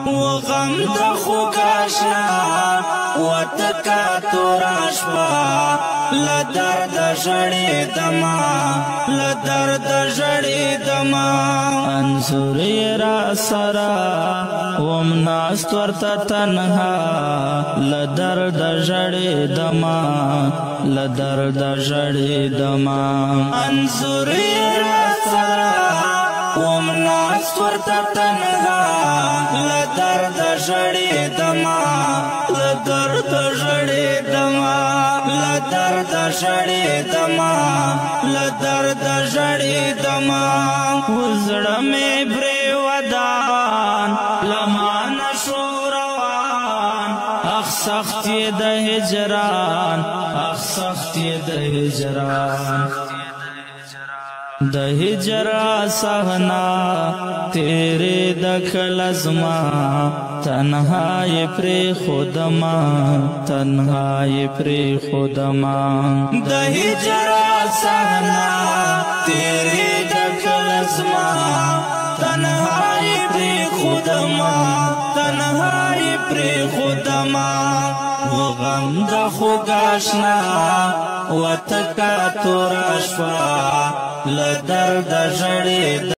و غم د خوګاشنا و تکا توراشوا لدرد ژړې دما لدرد ژړې دما انصر را سرا وم ناست ورته تنها لدرد ژړې دما لدرد ژړې دما انصر را سرا وم ناست ورته تنها لدرد ژړې دما لدرد ژړې دما لدرد ژړې دما لدرد ژړې دما وزړه مې پرې ودان لمان شو روان اخ سخت یې د هجران اخ سخت یې د هجران د هجر صحنا تیرے دکھل ازما تنہائی پری خودما تنہائی پری خودما د هجر صحنا تیرے دکھل ازما تنہائی پری خودما تنہائی پری خودما وغم د خوګاشنا و تکا توراشوا لدرد ژړې